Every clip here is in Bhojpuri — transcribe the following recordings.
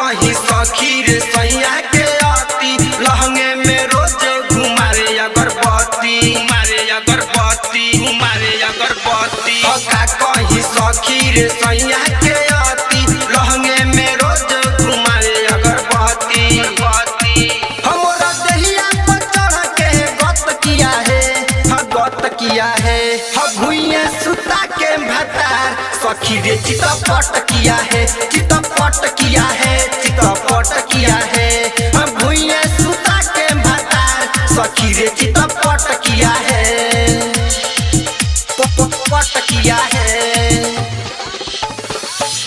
कहीं सखी रे सैया के आती लहंगे में रोज घुमारे अगरबत्ती का कहीं सखी रे सैया के आती लहंगे में रोज घुमारे अगरबत्ती हमरा दहिया पर चढ़ के गत किया है भुइया सुता के भतार सखी रे चितपट किया है भुइया सुता के भतार सखी रे चितपट किया है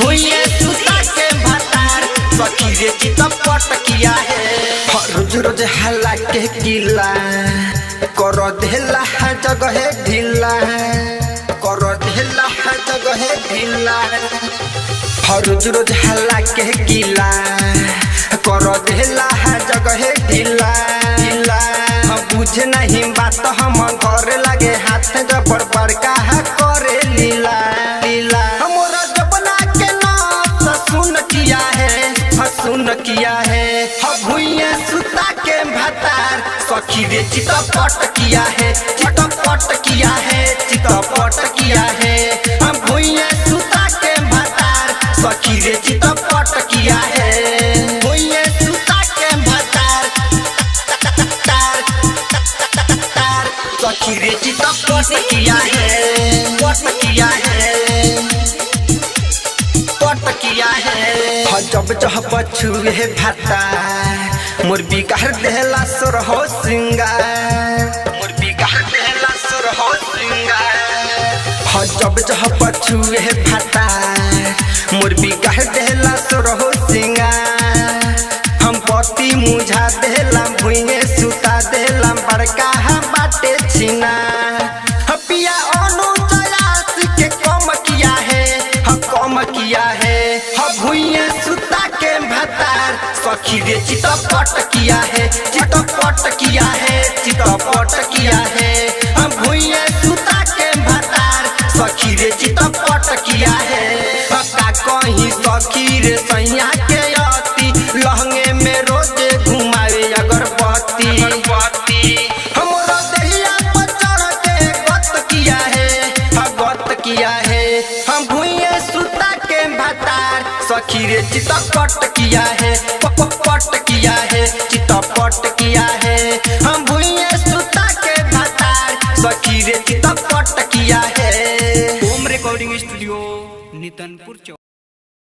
भुइया सुता के भतार सखी रे चितपट किया है रोज रोज हल्ला के किला कर देला जगह ढीला रोज रोज हल्ला के गिला कर देला जगह ढीला बुझे नहीं बात हम घर लगे हाथ जबर बड़का करे लीला हमरा जबना के नाम सुन किया है भुइया सुता के भतार सखी रे चितपट किया है भुइया सुता के भतार सखी रे चितपट किया है भुइया सुता के भतार सखी रे चितपट किया है जब पछुए भाता मोर बिगाड़ देला सुर हो सिंगार जब पछुए भाता मोर बिगाड़ देला सुर हो सिंगार हम पति मुझा देला भुइए सुता देला बड़का बाटे छिना पिया अनुजयास के कम किया है भुइया सुता के भतार सखी रे चितपट किया है भुइया सुता के भतार सखी रे चितपट किया है का कहीं सखी रे सैया के आती लहंगे में रोज घुमावे अगरबत्ती हमरा दहिया पर चढ़ के गत किया है हम भुइया सुता के भतार सखी रे चितपट किया है हम भुइया सुता के भतार सखी रे चितपट किया है। Home recording studio नितनपुर।